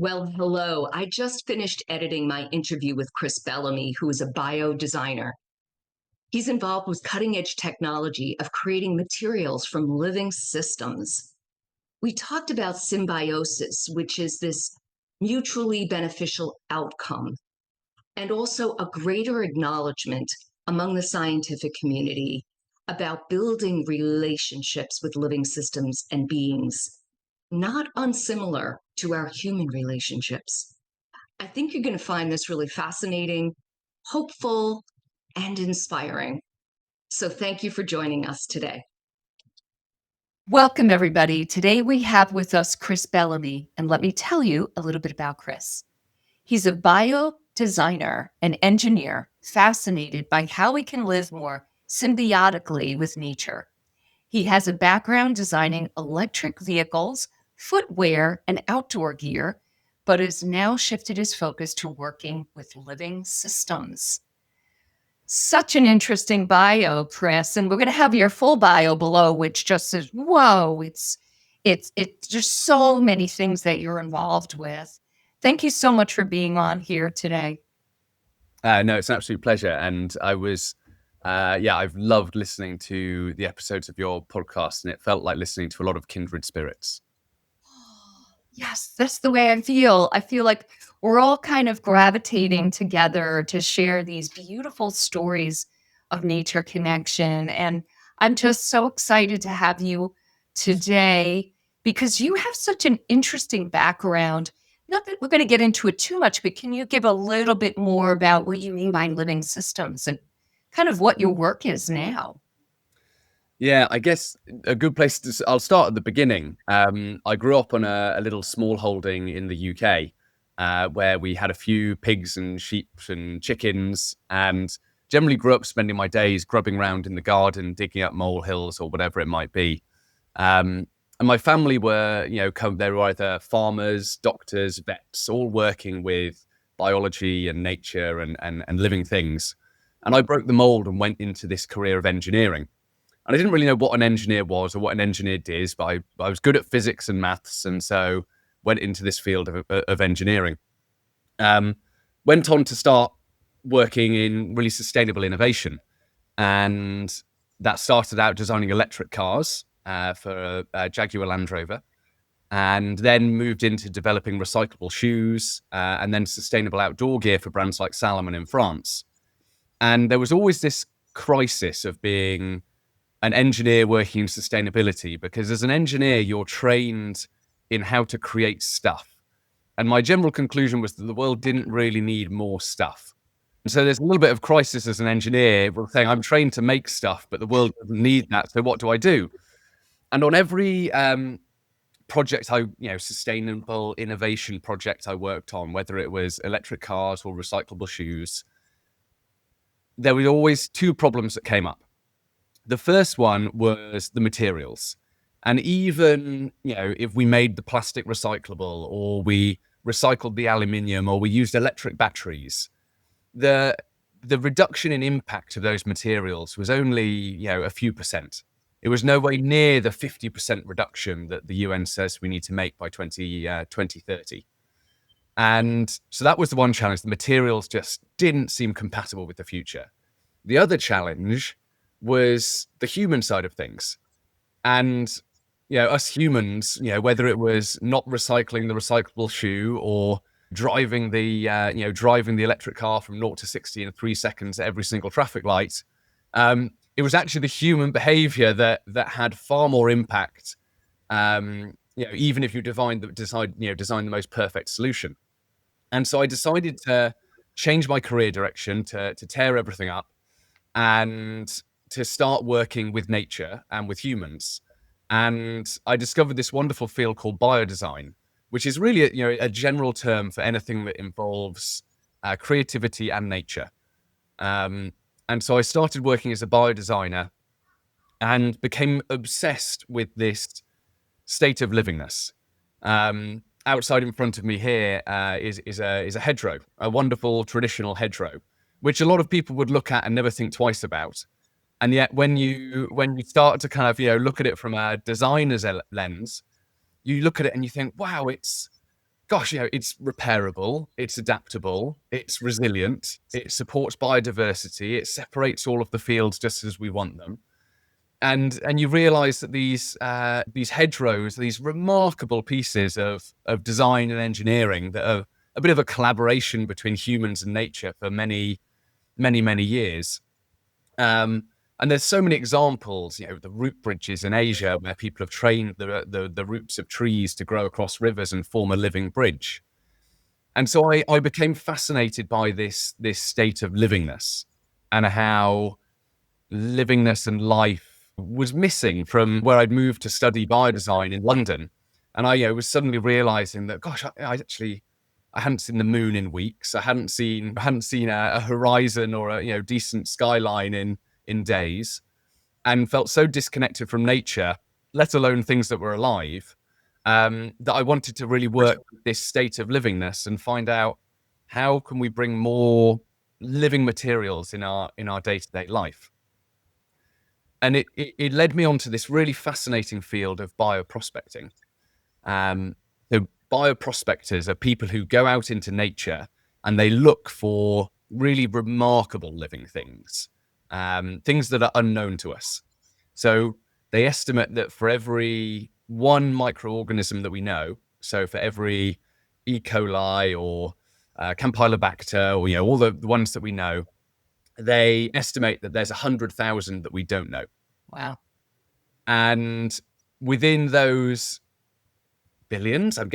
Well, hello. I just finished editing my interview with Chris Bellamy, who is a biodesigner. He's involved with cutting edge technology of creating materials from living systems. We talked about symbiosis, which is this mutually beneficial outcome, and also a greater acknowledgement among the scientific community about building relationships with living systems and beings, not unsimilar to our human relationships. I think you're going to find this really fascinating, hopeful, and inspiring. So thank you for joining us today. Welcome, everybody. Today we have with us Chris Bellamy, and let me tell you a little bit about Chris. He's a bio designer and engineer fascinated by how we can live more symbiotically with nature. He has a background designing electric vehicles, footwear, and outdoor gear, but has now shifted his focus to working with living systems. Such an interesting bio, Chris, and we're going to have your full bio below, which just says, "Whoa!" It's just so many things that you're involved with. Thank you so much for being on here today. No, it's an absolute pleasure, and I've loved listening to the episodes of your podcast, and it felt like listening to a lot of kindred spirits. Yes, that's the way I feel. I feel like we're all kind of gravitating together to share these beautiful stories of nature connection. And I'm just so excited to have you today because you have such an interesting background. Not that we're going to get into it too much, but can you give a little bit more about what you mean by living systems and kind of what your work is now? Yeah, I guess a good place to. I'll start at the beginning. I grew up on a little small holding in the UK, where we had a few pigs and sheep and chickens, and generally grew up spending my days grubbing around in the garden, digging up molehills or whatever it might be. And my family were, they were either farmers, doctors, vets, all working with biology and nature and living things. And I broke the mold and went into this career of engineering. And I didn't really know what an engineer was or what an engineer did, but I was good at physics and maths, and so went into this field of engineering. Went on to start working in really sustainable innovation, and that started out designing electric cars for a Jaguar Land Rover, and then moved into developing recyclable shoes and then sustainable outdoor gear for brands like Salomon in France. And there was always this crisis of being an engineer working in sustainability, because as an engineer, you're trained in how to create stuff. And my general conclusion was that the world didn't really need more stuff. And so there's a little bit of crisis as an engineer. We're saying, I'm trained to make stuff, but the world doesn't need that. So what do I do? And on every project sustainable innovation project I worked on, whether it was electric cars or recyclable shoes, there were always two problems that came up. The first one was the materials. And even, if we made the plastic recyclable, or we recycled the aluminium, or we used electric batteries, the reduction in impact of those materials was only, a few percent. It was nowhere near the 50% reduction that the UN says we need to make by 2030. And so that was the one challenge. The materials just didn't seem compatible with the future. The other challenge was the human side of things. And, us humans, whether it was not recycling the recyclable shoe or driving the electric car from 0 to 60 in 3 seconds at every single traffic light, it was actually the human behavior that had far more impact, even if you design the most perfect solution. And so I decided to change my career direction, to tear everything up and to start working with nature and with humans. And I discovered this wonderful field called biodesign, which is really a general term for anything that involves creativity and nature. And so I started working as a biodesigner and became obsessed with this state of livingness. Outside in front of me here is a hedgerow, a wonderful traditional hedgerow, which a lot of people would look at and never think twice about. And yet when you start to kind of, look at it from a designer's lens, you look at it and you think, wow, it's gosh, it's repairable, it's adaptable, it's resilient, it supports biodiversity, it separates all of the fields just as we want them. And you realize that these hedgerows, these remarkable pieces of design and engineering that are a bit of a collaboration between humans and nature for many, many, many years. And there's so many examples, the root bridges in Asia where people have trained the roots of trees to grow across rivers and form a living bridge. And so I became fascinated by this state of livingness and how livingness and life was missing from where I'd moved to study biodesign in London. And I was suddenly realizing that, gosh, I hadn't seen the moon in weeks. I hadn't seen a horizon or a decent skyline in days, and felt so disconnected from nature, let alone things that were alive, that I wanted to really work with this state of livingness and find out how can we bring more living materials in our day-to-day life. And it led me onto this really fascinating field of bioprospecting. So bioprospectors are people who go out into nature and they look for really remarkable living things, things that are unknown to us. So they estimate that for every one microorganism that we know, so for every E. coli or Campylobacter, or all the ones that we know, they estimate that there's 100,000 that we don't know. Wow. And within those billions, I'm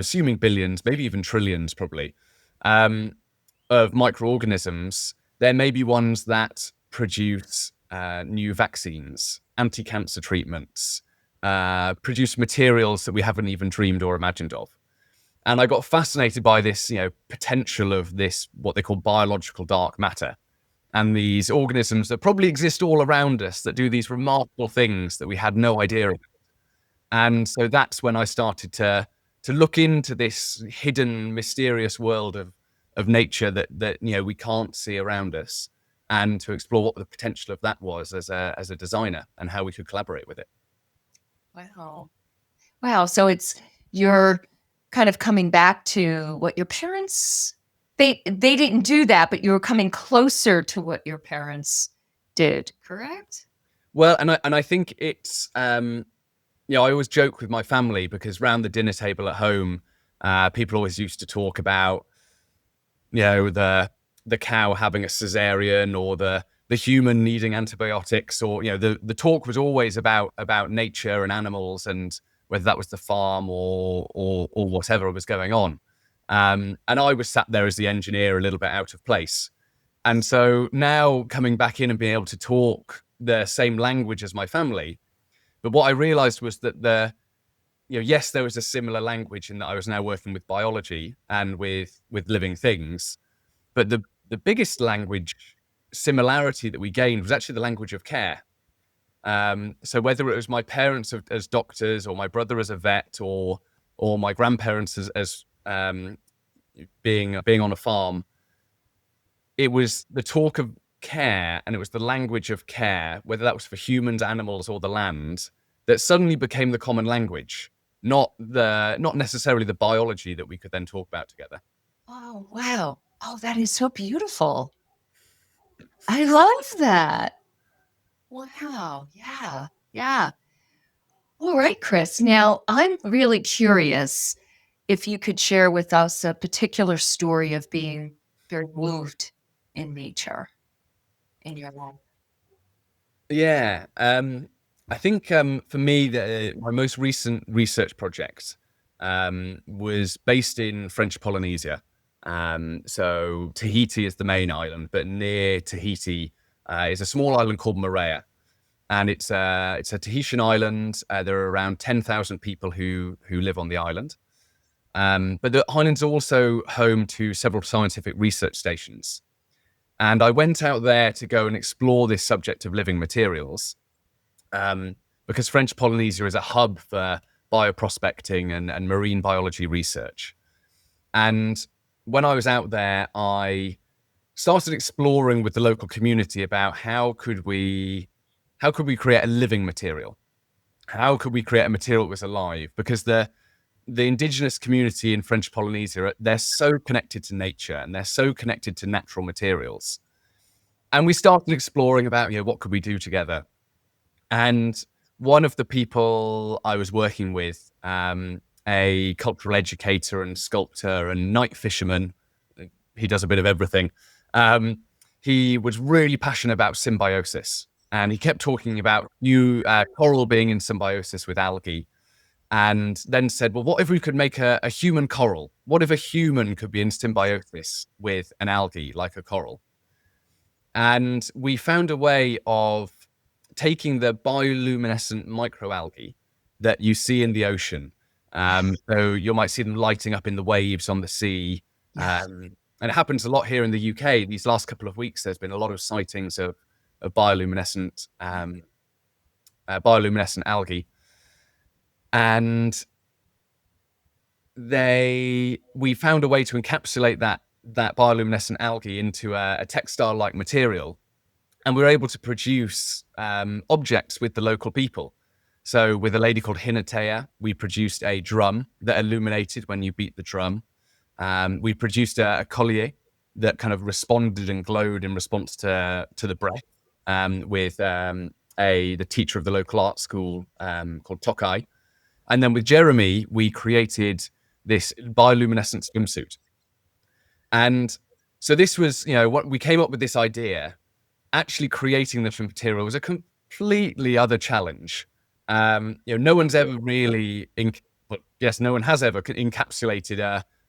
assuming billions, maybe even trillions probably, of microorganisms, there may be ones that produce new vaccines, anti-cancer treatments, produce materials that we haven't even dreamed or imagined of. And I got fascinated by this, potential of this, what they call biological dark matter, and these organisms that probably exist all around us that do these remarkable things that we had no idea about. And so that's when I started to look into this hidden, mysterious world of nature that we can't see around us, and to explore what the potential of that was as a designer and how we could collaborate with it. Wow. So you're kind of coming back to what your parents, they didn't do that, but you were coming closer to what your parents did, correct? Well, and I think it's, I always joke with my family, because round the dinner table at home, people always used to talk about, the cow having a cesarean, or the human needing antibiotics, or, the talk was always about nature and animals, and whether that was the farm or whatever was going on. And I was sat there as the engineer, a little bit out of place. And so now coming back in and being able to talk the same language as my family. But what I realized was that yes, there was a similar language in that I was now working with biology and with living things. But the biggest language similarity that we gained was actually the language of care. So whether it was my parents as doctors, or my brother as a vet, or my grandparents as being on a farm, it was the talk of care, and it was the language of care, whether that was for humans, animals, or the land, that suddenly became the common language, not necessarily the biology that we could then talk about together. Oh, wow. Oh, that is so beautiful. I love that. Wow. Yeah. Yeah. All right, Chris. Now, I'm really curious if you could share with us a particular story of being very moved in nature in your life. Yeah. I think for me, my most recent research project was based in French Polynesia. So Tahiti is the main island, but near Tahiti is a small island called Moorea. And it's a Tahitian island. There are around 10,000 people who live on the island. But the island's also home to several scientific research stations. And I went out there to go and explore this subject of living materials, because French Polynesia is a hub for bioprospecting and marine biology research. And when I was out there, I started exploring with the local community about how could we create a living material? How could we create a material that was alive? Because the the indigenous community in French Polynesia, they're so connected to nature and they're so connected to natural materials. And we started exploring about, what could we do together? And one of the people I was working with, a cultural educator and sculptor and night fisherman, he does a bit of everything. He was really passionate about symbiosis, and he kept talking about new coral being in symbiosis with algae, and then said, well, what if we could make a human coral? What if a human could be in symbiosis with an algae like a coral? And we found a way of taking the bioluminescent microalgae that you see in the ocean. So you might see them lighting up in the waves on the sea. And it happens a lot here in the UK. These last couple of weeks, there's been a lot of sightings of bioluminescent algae. And we found a way to encapsulate that bioluminescent algae into a textile-like material, and we were able to produce objects with the local people. So with a lady called Hinatea, we produced a drum that illuminated when you beat the drum. We produced a collier that kind of responded and glowed in response to the breath, with the teacher of the local art school called Tokai. And then with Jeremy, we created this bioluminescent swimsuit. And so this was, what we came up with this idea. Actually creating the material was a completely other challenge. No one's ever really, no one has ever encapsulated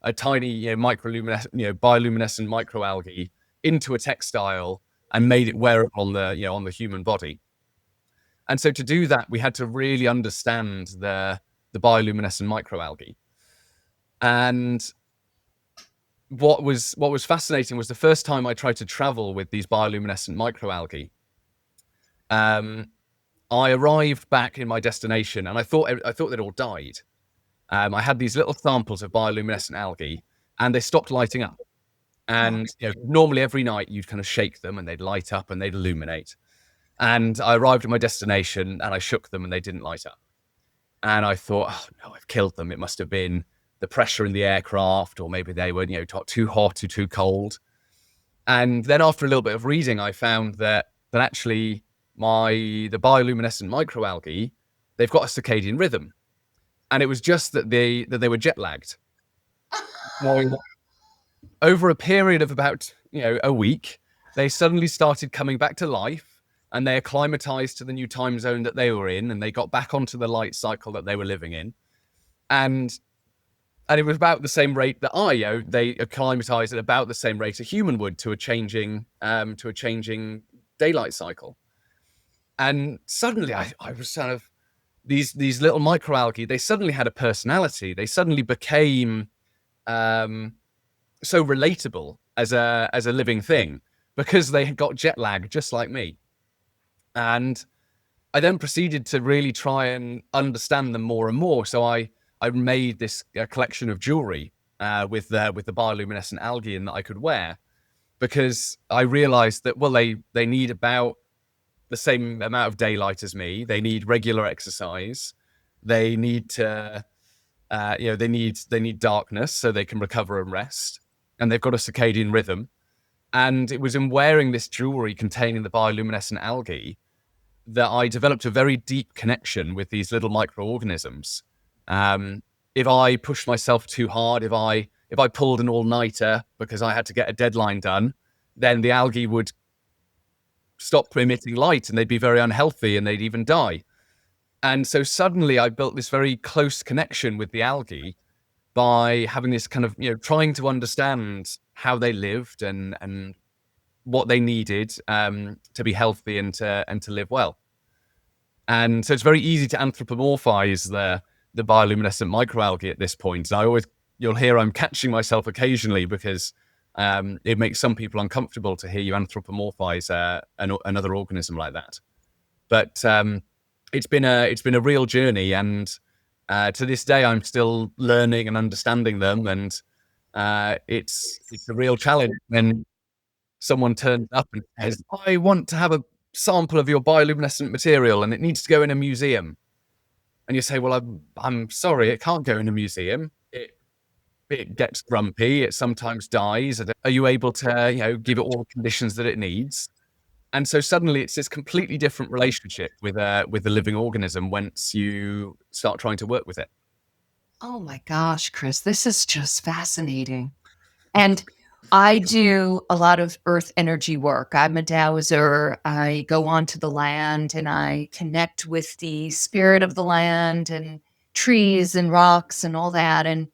a tiny, bioluminescent microalgae into a textile and made it wearable on the human body. And so to do that, we had to really understand the bioluminescent microalgae. And what was fascinating was the first time I tried to travel with these bioluminescent microalgae. I arrived back in my destination and I thought they'd all died. I had these little samples of bioluminescent algae and they stopped lighting up. And normally every night you'd kind of shake them and they'd light up and they'd illuminate. And I arrived at my destination and I shook them and they didn't light up. And I thought, oh no, I've killed them. It must have been the pressure in the aircraft, or maybe they were, too hot or too cold. And then after a little bit of reading, I found that actually the bioluminescent microalgae, they've got a circadian rhythm. And it was just that they were jet lagged. Over a period of about, a week, they suddenly started coming back to life and they acclimatized to the new time zone that they were in, and they got back onto the light cycle that they were living in. And it was about the same rate that they acclimatized at about the same rate a human would to a changing daylight cycle. And suddenly I was kind of, these little microalgae, they suddenly had a personality. They suddenly became so relatable as a living thing because they had got jet lag just like me. And I then proceeded to really try and understand them more and more. So I made this collection of jewelry with the bioluminescent algae in that I could wear, because I realized that, well, they need about the same amount of daylight as me. They need regular exercise. They need to, they need darkness so they can recover and rest. And they've got a circadian rhythm. And it was in wearing this jewelry containing the bioluminescent algae that I developed a very deep connection with these little microorganisms. If I pushed myself too hard, if I pulled an all-nighter because I had to get a deadline done, then the algae would stop emitting light and they'd be very unhealthy and they'd even die. And so suddenly I built this very close connection with the algae by having this kind of, trying to understand how they lived and what they needed to be healthy and to live well. And so it's very easy to anthropomorphize the bioluminescent microalgae at this point. And you'll hear I'm catching myself occasionally because it makes some people uncomfortable to hear you anthropomorphize another organism like that. But it's been a real journey, and to this day I'm still learning and understanding them, and it's a real challenge when someone turns up and says, I want to have a sample of your bioluminescent material and it needs to go in a museum. And you say, well, I'm sorry, it can't go in a museum. It gets grumpy. It sometimes dies. Are you able to, give it all the conditions that it needs? And so suddenly it's this completely different relationship with the living organism once you start trying to work with it. Oh my gosh, Chris, this is just fascinating. And I do a lot of earth energy work. I'm a dowser. I go onto the land and I connect with the spirit of the land and trees and rocks and all that. And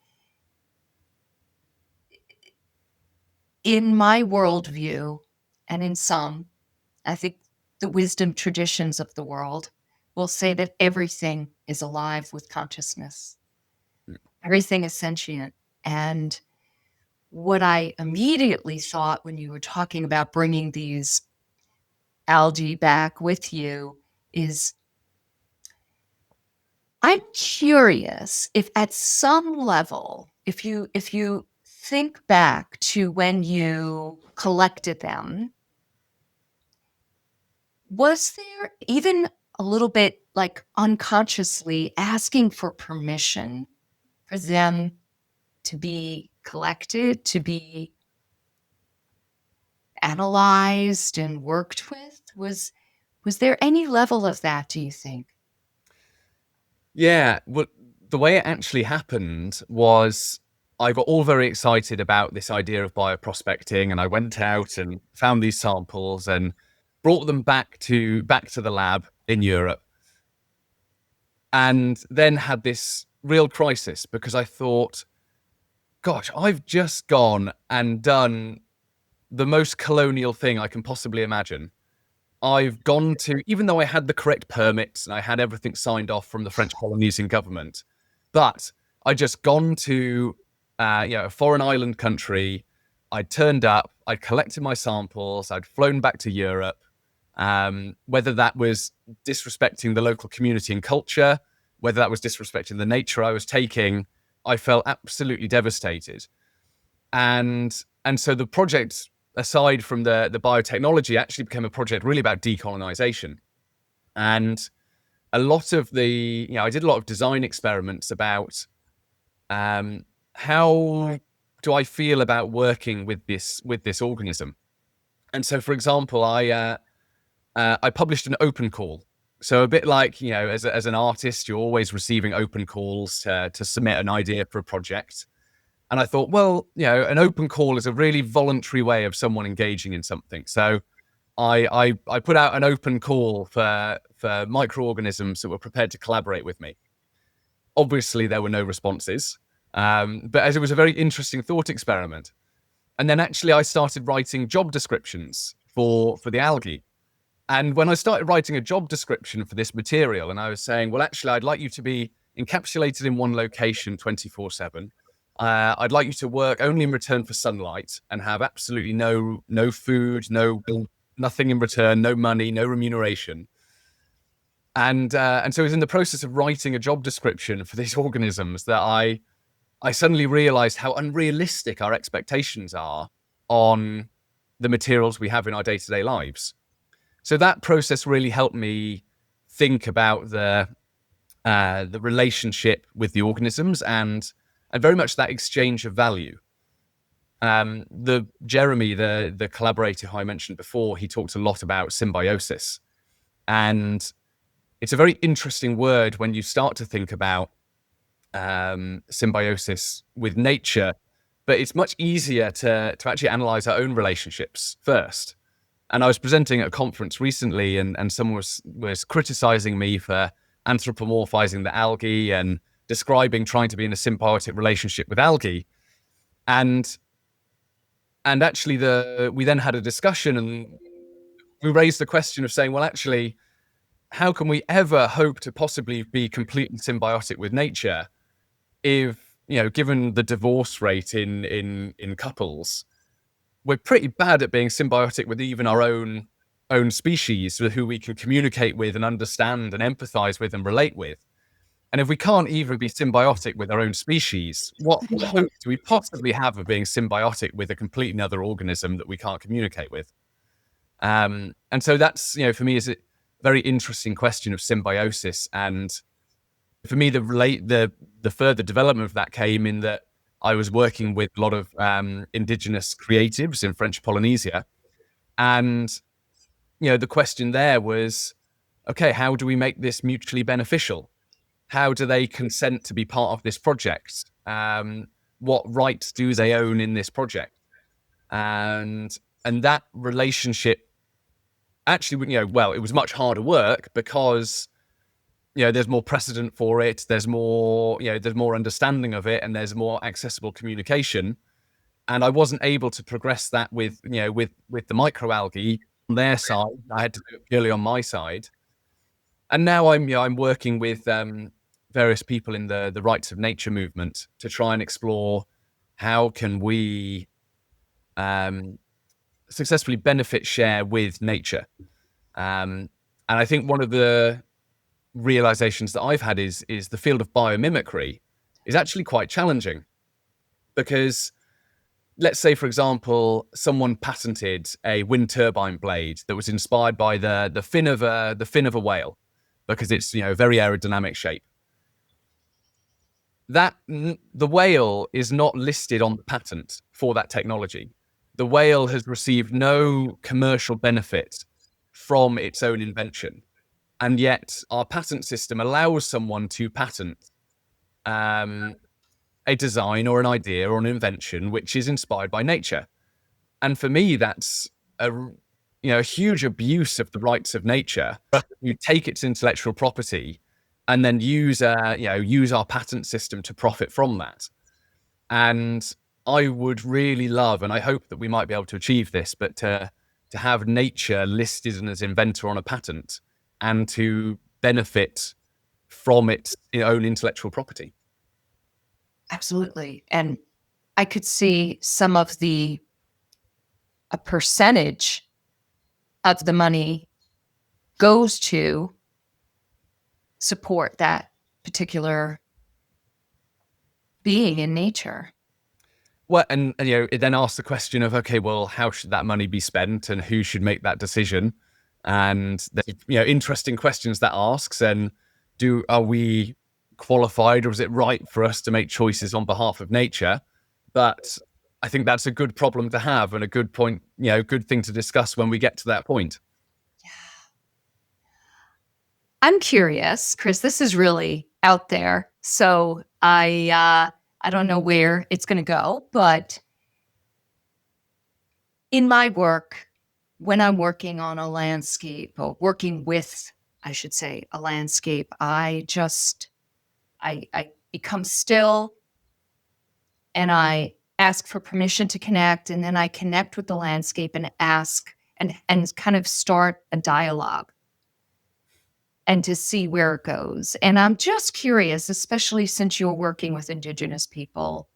in my worldview, and in some, I think the wisdom traditions of the world will say that everything is alive with consciousness. Everything is sentient. And what I immediately thought when you were talking about bringing these algae back with you is I'm curious if at some level, if you think back to when you collected them, was there even a little bit like unconsciously asking for permission for them to be collected, to be analyzed and worked with? Was there any level of that, do you think? Yeah, well, the way it actually happened was I got all very excited about this idea of bioprospecting, and I went out and found these samples and brought them back to the lab in Europe, and then had this real crisis because I thought, gosh, I've just gone and done the most colonial thing I can possibly imagine. I've gone to, even though I had the correct permits and I had everything signed off from the French Polynesian government, but I just gone to, a foreign island country. I'd turned up, I'd collected my samples, I'd flown back to Europe. Whether that was disrespecting the local community and culture, whether that was disrespecting the nature I was taking, I felt absolutely devastated. And so the project, aside from the biotechnology, actually became a project really about decolonization. And a lot of I did a lot of design experiments about how do I feel about working with this organism. And so, for example, I published an open call. So a bit like, as an artist, you're always receiving open calls to submit an idea for a project. And I thought, well, an open call is a really voluntary way of someone engaging in something. So I put out an open call for microorganisms that were prepared to collaborate with me. Obviously, there were no responses, but as it was a very interesting thought experiment. And then actually, I started writing job descriptions for the algae. And when I started writing a job description for this material, and I was saying, well, actually, I'd like you to be encapsulated in one location 24/7. I'd like you to work only in return for sunlight and have absolutely no food, nothing in return, no money, no remuneration. And so it was in the process of writing a job description for these organisms that I suddenly realized how unrealistic our expectations are on the materials we have in our day-to-day lives. So that process really helped me think about the relationship with the organisms and very much that exchange of value. The Jeremy, the collaborator who I mentioned before, he talked a lot about symbiosis, and it's a very interesting word when you start to think about symbiosis with nature. But it's much easier to actually analyze our own relationships first. And I was presenting at a conference recently, and someone was criticizing me for anthropomorphizing the algae and describing trying to be in a symbiotic relationship with algae. And actually we then had a discussion, and we raised the question of saying, well, actually, how can we ever hope to possibly be completely symbiotic with nature if, given the divorce rate in couples, we're pretty bad at being symbiotic with even our own species, with who we can communicate with and understand and empathize with and relate with. And if we can't even be symbiotic with our own species, what hope do we possibly have of being symbiotic with a completely other organism that we can't communicate with? And so that's, for me, is a very interesting question of symbiosis. And For me, the further development of that came in that I was working with a lot of indigenous creatives in French Polynesia, and the question there was, okay, how do we make this mutually beneficial? How do they consent to be part of this project? What rights do they own in this project? And that relationship actually, well, it was much harder work because there's more precedent for it. There's more, there's more understanding of it, and there's more accessible communication. And I wasn't able to progress that with the microalgae on their side. I had to do it purely on my side. And now I'm working with various people in the rights of nature movement to try and explore how can we successfully benefit share with nature. And I think one of the realizations that I've had is the field of biomimicry is actually quite challenging, because let's say, for example, someone patented a wind turbine blade that was inspired by the fin of a whale, because it's very aerodynamic shape. The whale is not listed on the patent for that technology. The whale has received no commercial benefit from its own invention. And yet our patent system allows someone to patent a design or an idea or an invention which is inspired by nature. And for me, that's a huge abuse of the rights of nature. You take its intellectual property and then use our patent system to profit from that. And I would really love, and I hope that we might be able to achieve this, but to have nature listed as inventor on a patent and to benefit from its own intellectual property. Absolutely. And I could see some of a percentage of the money goes to support that particular being in nature. Well, and it then asks the question of, okay, well, how should that money be spent and who should make that decision? And there's interesting questions that asks, and are we qualified, or is it right for us to make choices on behalf of nature? But I think that's a good problem to have, and a good point, good thing to discuss when we get to that point. Yeah. I'm curious, Chris, this is really out there. So I don't know where it's going to go, but in my work, when I'm working on a landscape, or working with, I should say, a landscape, I become still, and I ask for permission to connect, and then I connect with the landscape and ask and kind of start a dialogue and to see where it goes. And I'm just curious, especially since you're working with indigenous people,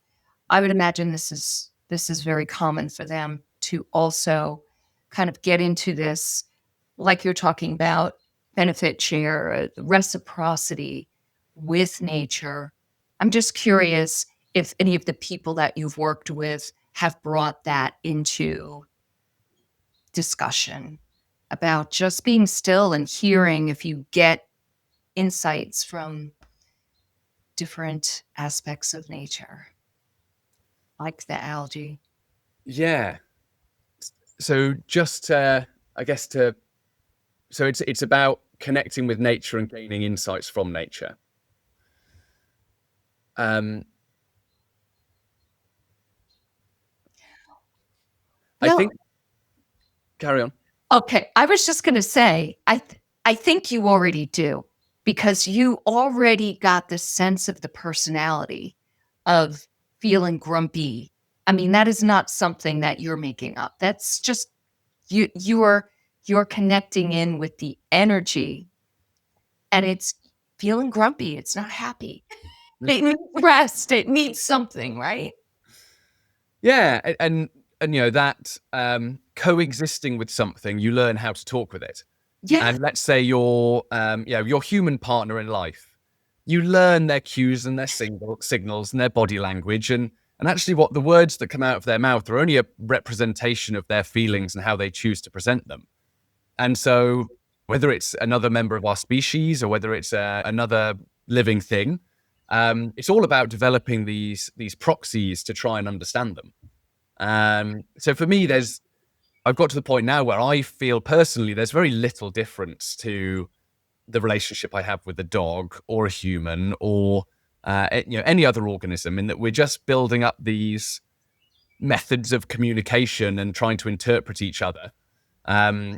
I would imagine this is very common for them to also kind of get into this, like you're talking about, benefit share, reciprocity with nature. I'm just curious if any of the people that you've worked with have brought that into discussion about just being still and hearing if you get insights from different aspects of nature, like the algae. Yeah. So just, I guess so it's about connecting with nature and gaining insights from nature. No. I think, carry on. Okay. I was just going to say, I think you already do, because you already got the sense of the personality of feeling grumpy. I mean, that is not something that you're making up. That's just you're connecting in with the energy, and it's feeling grumpy. It's not happy. It needs rest. It needs something, right? Yeah, and that coexisting with something, you learn how to talk with it. Yeah. And let's say your human partner in life, you learn their cues and their signals and their body language, and actually what the words that come out of their mouth are only a representation of their feelings and how they choose to present them. And so whether it's another member of our species, or whether it's another living thing. It's all about developing these proxies to try and understand them. So for me, I've got to the point now where I feel personally there's very little difference to the relationship I have with a dog or a human or any other organism, in that we're just building up these methods of communication and trying to interpret each other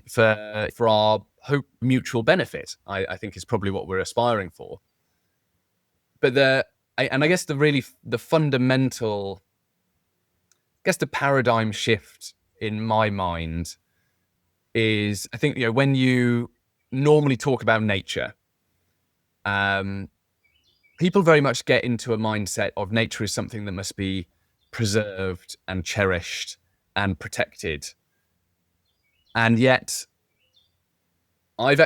for our hope mutual benefit. I think is probably what we're aspiring for. But I guess the fundamental, I guess the paradigm shift in my mind is, I think, when you normally talk about nature, people very much get into a mindset of nature is something that must be preserved and cherished and protected. And yet I've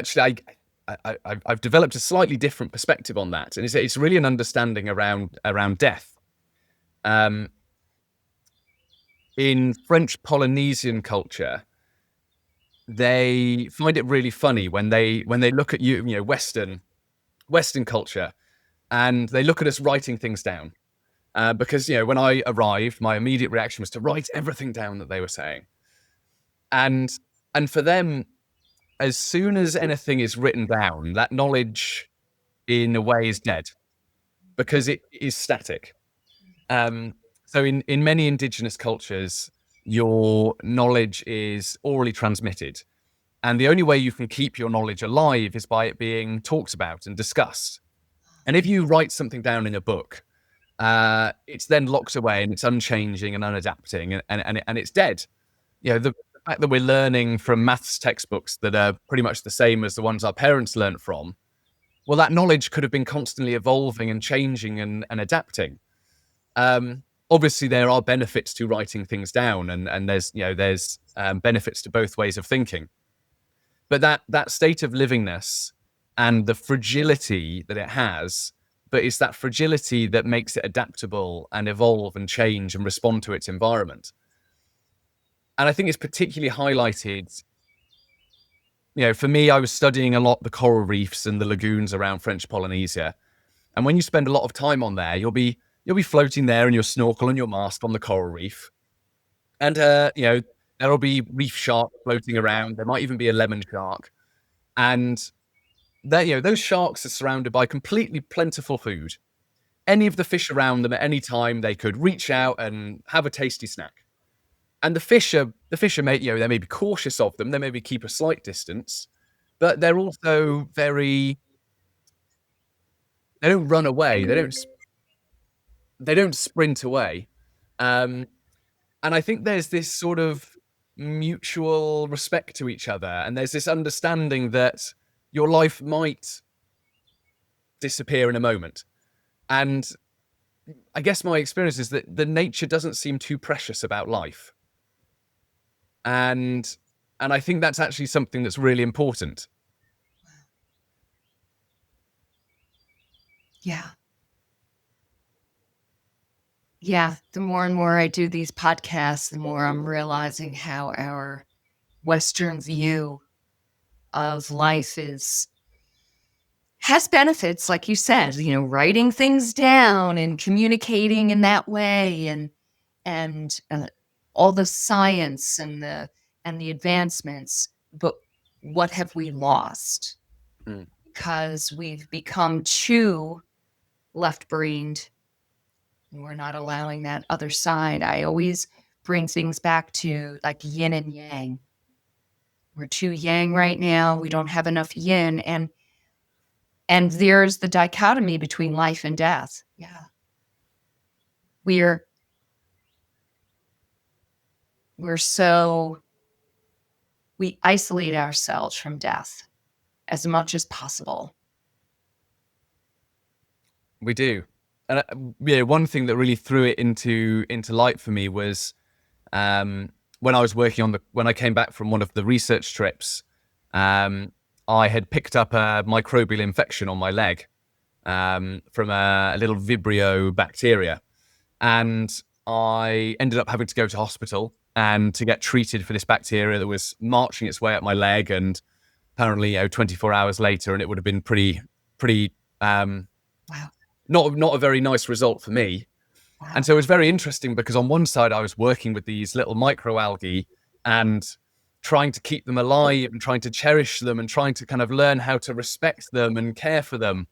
developed a slightly different perspective on that. And it's really an understanding around death. In French Polynesian culture, they find it really funny when they look at Western culture, and they look at us writing things down. Because when I arrived, my immediate reaction was to write everything down that they were saying. And for them, as soon as anything is written down, that knowledge in a way is dead, because it is static. So in many indigenous cultures, your knowledge is orally transmitted. And the only way you can keep your knowledge alive is by it being talked about and discussed. And if you write something down in a book, it's then locked away and it's unchanging and unadapting, and it's dead. The fact that we're learning from maths textbooks that are pretty much the same as the ones our parents learnt from, well, that knowledge could have been constantly evolving and changing and adapting. Obviously, there are benefits to writing things down, and there's benefits to both ways of thinking. But that state of livingness and the fragility that it has, but it's that fragility that makes it adaptable and evolve and change and respond to its environment. And I think it's particularly highlighted, for me, I was studying a lot the coral reefs and the lagoons around French Polynesia. And when you spend a lot of time on there, you'll be floating there in your snorkel and your mask on the coral reef. And, there'll be reef sharks floating around. There might even be a lemon shark. And those sharks are surrounded by completely plentiful food. Any of the fish around them at any time, they could reach out and have a tasty snack. And the fish are they may be cautious of them. They maybe keep a slight distance, but they're also they don't run away. They don't sprint away. And I think there's this sort of mutual respect to each other. And there's this understanding that your life might disappear in a moment. And I guess my experience is that the nature doesn't seem too precious about life. And I think that's actually something that's really important. Yeah. Yeah. The more and more I do these podcasts, the more I'm realizing how our Western view of life has benefits, like you said, writing things down and communicating in that way, and all the science and the advancements. But what have we lost? Because we've become too left-brained. We're not allowing that other side. I always bring things back to like yin and yang. We're too yang right now. We don't have enough yin. And there's the dichotomy between life and death. Yeah. We isolate ourselves from death as much as possible. We do. And one thing that really threw it into light for me was when I was when I came back from one of the research trips, I had picked up a microbial infection on my leg from a little Vibrio bacteria. And I ended up having to go to hospital and to get treated for this bacteria that was marching its way up my leg. And apparently, 24 hours later, and it would have been pretty Wow. Not a very nice result for me. Wow. And so it was very interesting because on one side I was working with these little microalgae and trying to keep them alive and trying to cherish them and trying to kind of learn how to respect them and care for them.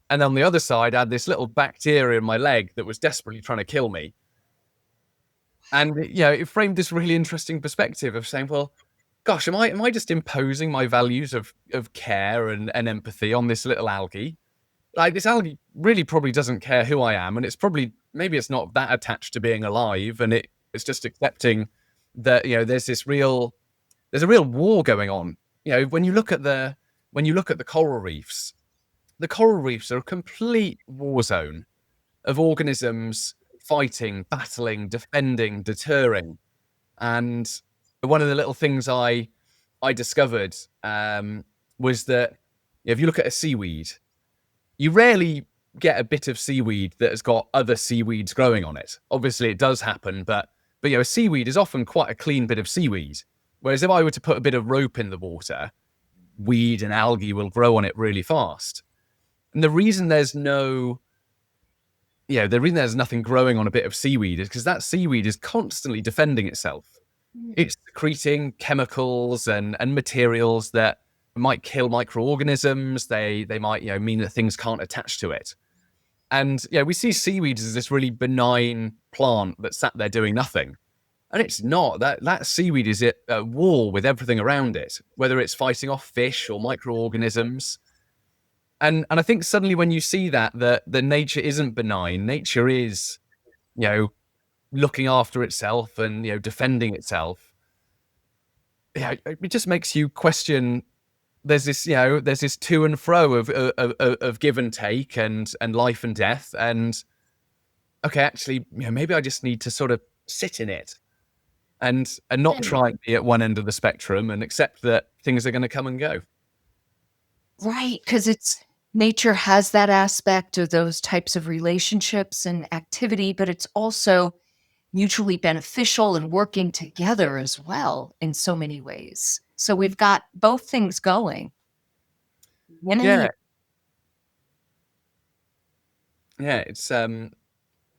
And on the other side, I had this little bacteria in my leg that was desperately trying to kill me. And it framed this really interesting perspective of saying, well, gosh, am I just imposing my values of care and empathy on this little algae? Like, this algae really probably doesn't care who I am, and maybe it's not that attached to being alive, and it's just accepting that there's a real war going on. When you look at the coral reefs, the coral reefs are a complete war zone of organisms fighting, battling, defending, deterring. And one of the little things I discovered was that if you look at a seaweed, you rarely get a bit of seaweed that has got other seaweeds growing on it. Obviously, it does happen, but a seaweed is often quite a clean bit of seaweed. Whereas if I were to put a bit of rope in the water, weed and algae will grow on it really fast. And the reason there's nothing growing on a bit of seaweed is because that seaweed is constantly defending itself. It's secreting chemicals and materials that might kill microorganisms. They might mean that things can't attach to it. And we see seaweed as this really benign plant that's sat there doing nothing. And it's not. That seaweed is at war with everything around it, whether it's fighting off fish or microorganisms. And I think suddenly when you see that the nature isn't benign, nature is, looking after itself and defending itself. It just makes you question. There's this to and fro of give and take and life and death. And okay, actually, maybe I just need to sort of sit in it and not try and be at one end of the spectrum and accept that things are going to come and go. Right, because nature has that aspect of those types of relationships and activity, but it's also mutually beneficial and working together as well in so many ways. So we've got both things going. Yeah, it's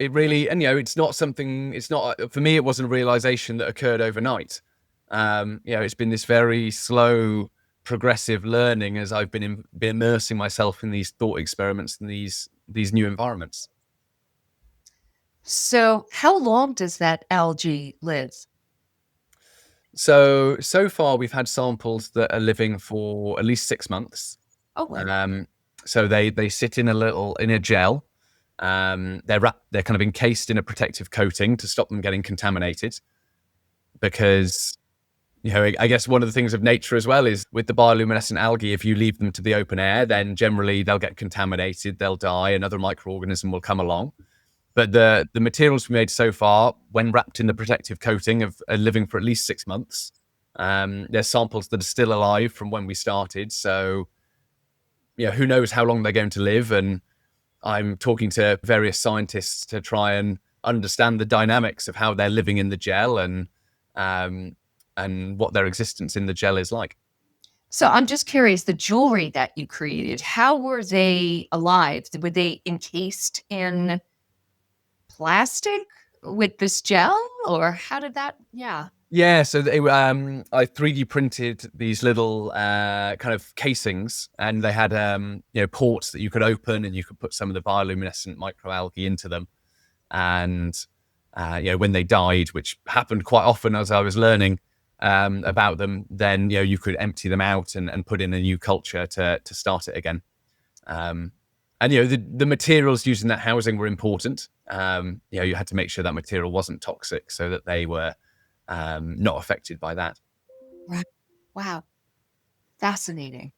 it really, and it's not something. It's not for me. It wasn't a realization that occurred overnight. It's been this very slow, progressive learning as I've been immersing myself in these thought experiments and these new environments. So how long does that algae live? So far, we've had samples that are living for at least 6 months. Oh, wow. So they sit in a gel. They're kind of encased in a protective coating to stop them getting contaminated. Because I guess one of the things of nature as well is with the bioluminescent algae, if you leave them to the open air, then generally they'll get contaminated, they'll die, another microorganism will come along. But the materials we made so far, when wrapped in the protective coating, are living for at least 6 months. There's samples that are still alive from when we started. So, who knows how long they're going to live. And I'm talking to various scientists to try and understand the dynamics of how they're living in the gel and what their existence in the gel is like. So I'm just curious, the jewelry that you created, how were they alive? Were they encased in plastic with this gel, or how did that? Yeah, so they I 3D printed these little kind of casings, and they had ports that you could open, and you could put some of the bioluminescent microalgae into them. And when they died, which happened quite often as I was learning about them, then you could empty them out and put in a new culture to start it again. And the materials used in that housing were important. You had to make sure that material wasn't toxic, so that they were not affected by that. Right. Wow. Fascinating.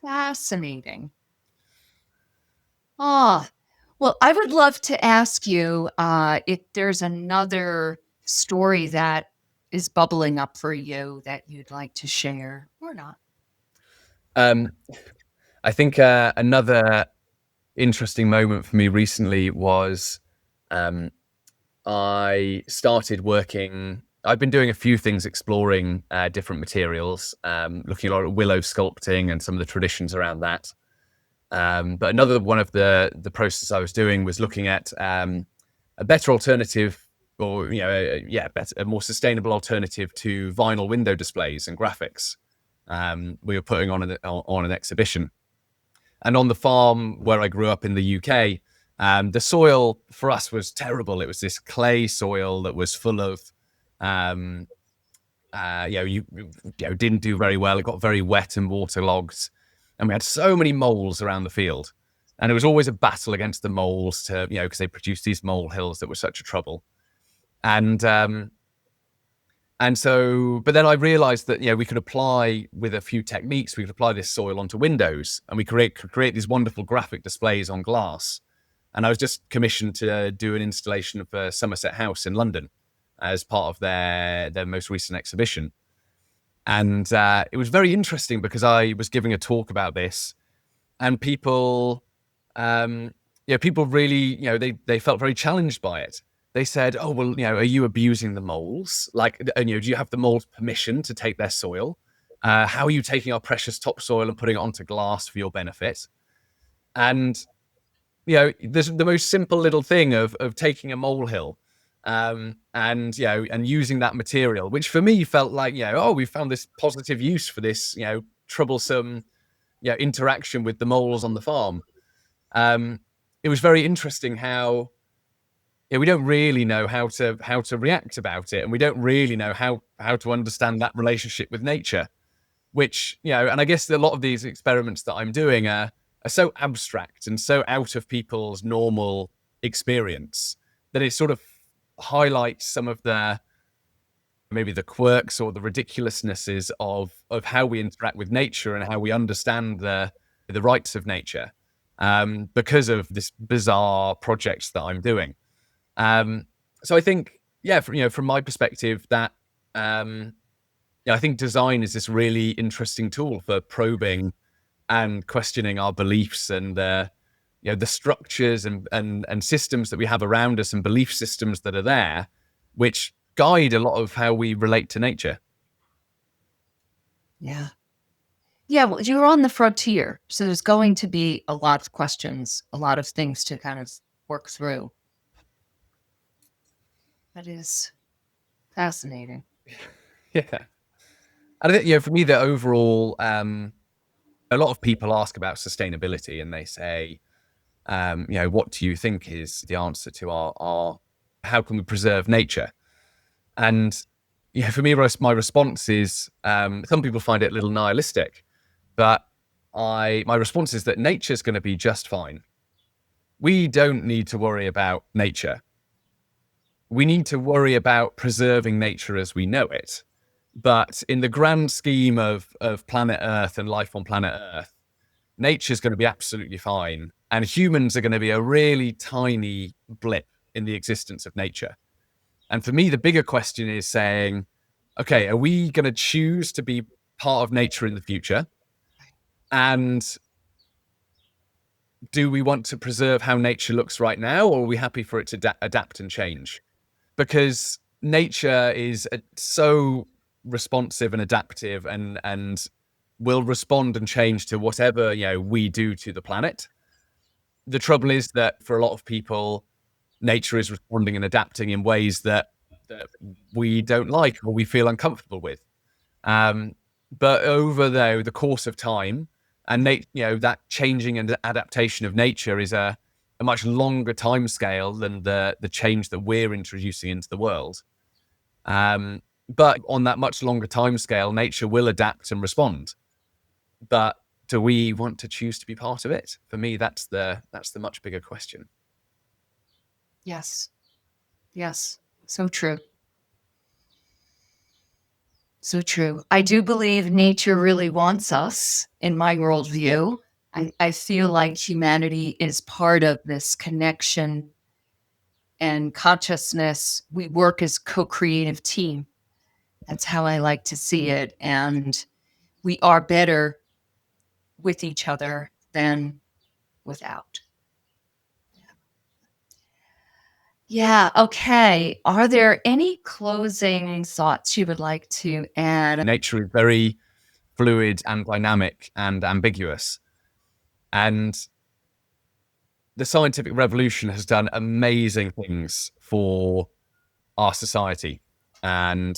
Fascinating. Ah, well, I would love to ask you if there's another story that is bubbling up for you that you'd like to share or not. I think another interesting moment for me recently was I started working. I've been doing a few things exploring different materials, looking a lot at willow sculpting and some of the traditions around that. But another one of the process I was doing was looking at a better alternative, or a more sustainable alternative to vinyl window displays and graphics. We were putting on an exhibition, and on the farm where I grew up in the UK, the soil for us was terrible. It was this clay soil that was full of, didn't do very well. It got very wet and waterlogged, and we had so many moles around the field. And it was always a battle against the moles because they produced these mole hills that were such a trouble. And so, but then I realized that, we could apply with a few techniques, we could apply this soil onto windows, and we could create these wonderful graphic displays on glass. And I was just commissioned to do an installation of Somerset House in London as part of their most recent exhibition. And it was very interesting because I was giving a talk about this, and people really, they felt very challenged by it. They said, "Oh, well, are you abusing the moles? Like, do you have the moles' permission to take their soil? How are you taking our precious topsoil and putting it onto glass for your benefit?" And there's the most simple little thing of taking a molehill, and using that material, which for me felt like, we found this positive use for this, troublesome, interaction with the moles on the farm. It was very interesting how we don't really know how to react about it, and we don't really know how to understand that relationship with nature, which, and I guess a lot of these experiments that I'm doing are so abstract and so out of people's normal experience that it sort of highlights some of maybe the quirks or the ridiculousnesses of how we interact with nature and how we understand the rights of nature, because of this bizarre project that I'm doing. So I think, from my perspective, that I think design is this really interesting tool for probing and questioning our beliefs and the structures and systems that we have around us and belief systems that are there, which guide a lot of how we relate to nature. Yeah. Yeah, well, you're on the frontier, so there's going to be a lot of questions, a lot of things to kind of work through. That is fascinating. Yeah. And I think, for me, the overall, a lot of people ask about sustainability, and they say, what do you think is the answer to our how can we preserve nature? And for me, my response is, some people find it a little nihilistic, but my response is that nature's going to be just fine. We don't need to worry about nature. We need to worry about preserving nature as we know it. But in the grand scheme of planet Earth and life on planet Earth, nature's going to be absolutely fine. And humans are going to be a really tiny blip in the existence of nature. And for me, the bigger question is saying, okay, are we going to choose to be part of nature in the future? And do we want to preserve how nature looks right now, or are we happy for it to adapt and change? Because nature is so responsive and adaptive, and will respond and change to whatever we do to the planet. The trouble is that for a lot of people, nature is responding and adapting in ways that we don't like or we feel uncomfortable with. But over the course of time, and that changing and adaptation of nature is a much longer time scale than the change that we're introducing into the world. But on that much longer time scale, nature will adapt and respond. But do we want to choose to be part of it? For me, that's the much bigger question. Yes. Yes. So true. So true. I do believe nature really wants us, in my worldview. I feel like humanity is part of this connection and consciousness. We work as co-creative team. That's how I like to see it. And we are better with each other than without. Yeah. Okay. Are there any closing thoughts you would like to add? Nature is very fluid and dynamic and ambiguous. And the scientific revolution has done amazing things for our society. And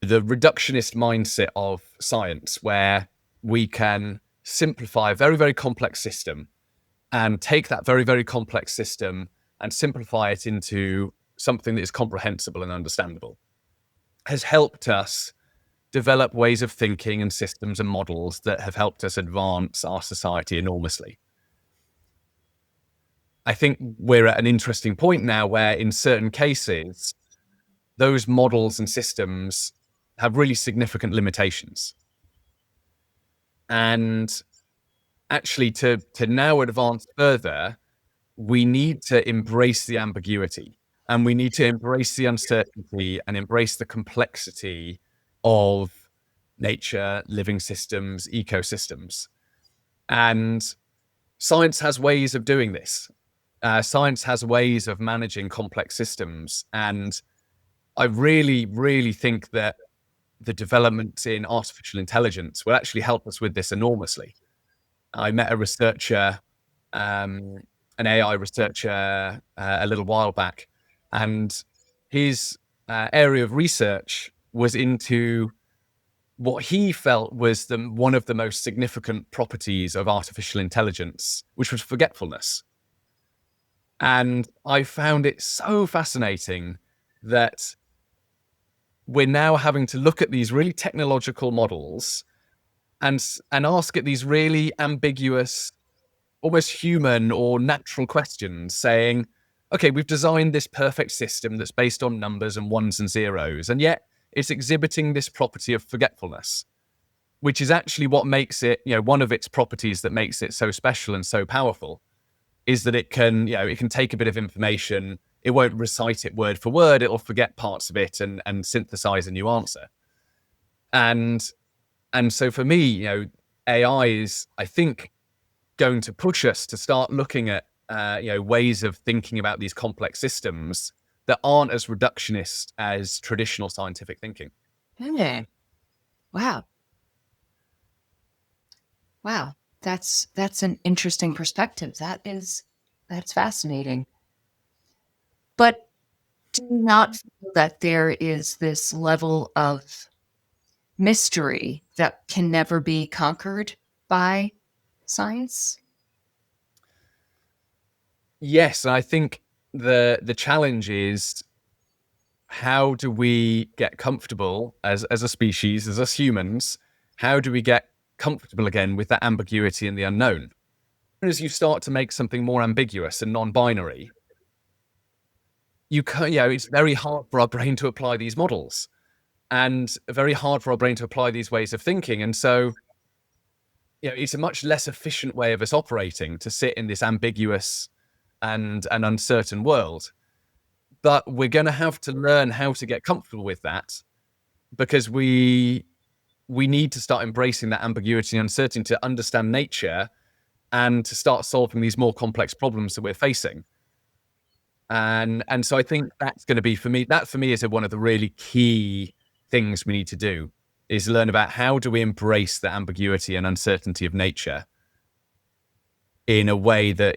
the reductionist mindset of science, where we can simplify a very, very complex system and take that very, very complex system and simplify it into something that is comprehensible and understandable, has helped us develop ways of thinking and systems and models that have helped us advance our society enormously. I think we're at an interesting point now where in certain cases, those models and systems have really significant limitations. And actually to now advance further, we need to embrace the ambiguity, and we need to embrace the uncertainty and embrace the complexity of nature, living systems, ecosystems. And science has ways of doing this. Science has ways of managing complex systems. And I really, really think that the developments in artificial intelligence will actually help us with this enormously. I met a researcher, an AI researcher, a little while back, and his area of research was into what he felt was one of the most significant properties of artificial intelligence, which was forgetfulness. And I found it so fascinating that we're now having to look at these really technological models and ask it these really ambiguous, almost human or natural questions, saying, okay, we've designed this perfect system that's based on numbers and ones and zeros, and yet it's exhibiting this property of forgetfulness, which is actually what makes it, one of its properties that makes it so special and so powerful, is that it can take a bit of information. It won't recite it word for word. It'll forget parts of it and synthesize a new answer. And so for me, AI is, I think, going to push us to start looking at ways of thinking about these complex systems that aren't as reductionist as traditional scientific thinking. Okay. Wow. That's an interesting perspective. That's fascinating. But do you not feel that there is this level of mystery that can never be conquered by science? Yes, and I think the challenge is, how do we get comfortable as a species, as us humans? How do we get comfortable again with that ambiguity and the unknown? As you start to make something more ambiguous and non-binary, it's very hard for our brain to apply these models, and very hard for our brain to apply these ways of thinking. And so, it's a much less efficient way of us operating to sit in this ambiguous and an uncertain world. But we're going to have to learn how to get comfortable with that, because we need to start embracing that ambiguity and uncertainty to understand nature and to start solving these more complex problems that we're facing. And so I think that's going to be, for me is one of the really key things we need to do, is learn about how do we embrace the ambiguity and uncertainty of nature in a way that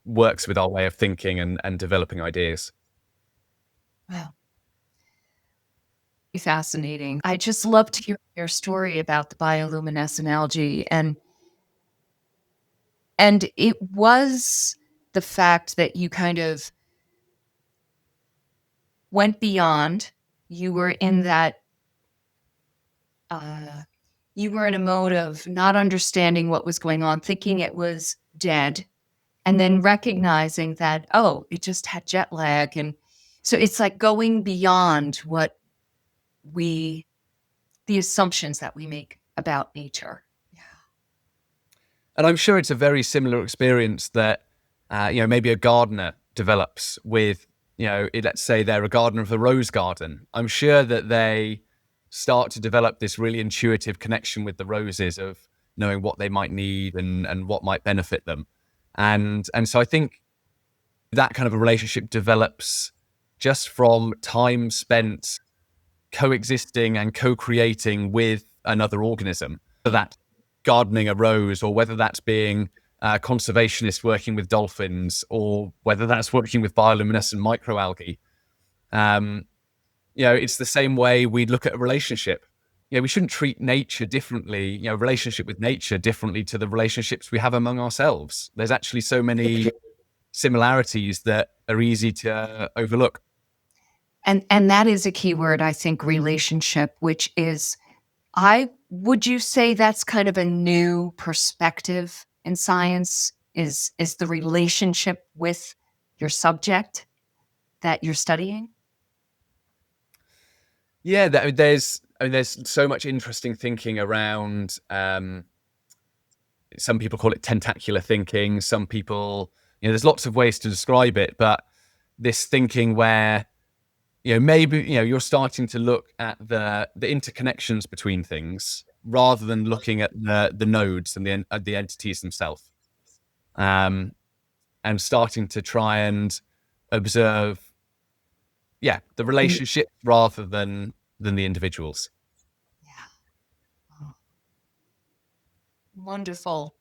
works with our way of thinking and developing ideas. Wow. Fascinating. I just loved hearing your story about the bioluminescent algae, and it was the fact that you kind of went beyond. You were in that you were in a mode of not understanding what was going on, thinking it was dead, and then recognizing that, oh, it just had jet lag. And so it's like going beyond what the assumptions that we make about nature. And I'm sure it's a very similar experience that, maybe a gardener develops with, let's say they're a gardener of a rose garden. I'm sure that they start to develop this really intuitive connection with the roses, of knowing what they might need and what might benefit them. And so I think that kind of a relationship develops just from time spent coexisting and co-creating with another organism. So that gardening a rose, or whether that's being conservationist working with dolphins, or whether that's working with bioluminescent microalgae. It's the same way we look at a relationship. We shouldn't treat nature differently, relationship with nature differently to the relationships we have among ourselves. There's actually so many similarities that are easy to overlook. And that is a key word, I think, relationship, which is, would you say that's kind of a new perspective in science, is the relationship with your subject that you're studying? Yeah, there's so much interesting thinking around. Some people call it tentacular thinking. Some people, there's lots of ways to describe it, but this thinking where, maybe, you're starting to look at the interconnections between things rather than looking at the nodes and the entities themselves, and starting to try and observe, the relationship rather than the individuals. Wonderful.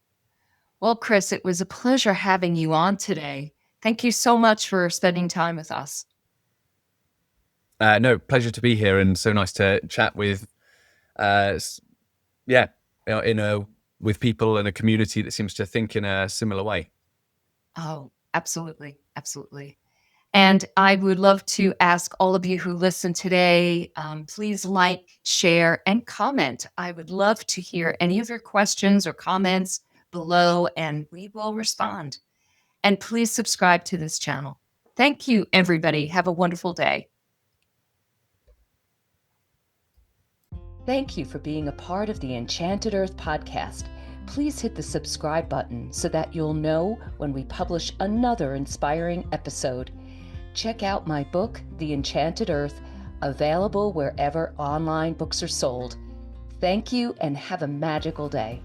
Well, Chris, it was a pleasure having you on today. Thank you so much for spending time with us. No, pleasure to be here, and so nice to chat with, with people in a community that seems to think in a similar way. Oh, absolutely. Absolutely. And I would love to ask all of you who listen today, please like, share, and comment. I would love to hear any of your questions or comments below, and we will respond. And please subscribe to this channel. Thank you, everybody. Have a wonderful day. Thank you for being a part of the Enchanted Earth podcast. Please hit the subscribe button so that you'll know when we publish another inspiring episode. Check out my book, The Enchanted Earth, available wherever online books are sold. Thank you and have a magical day.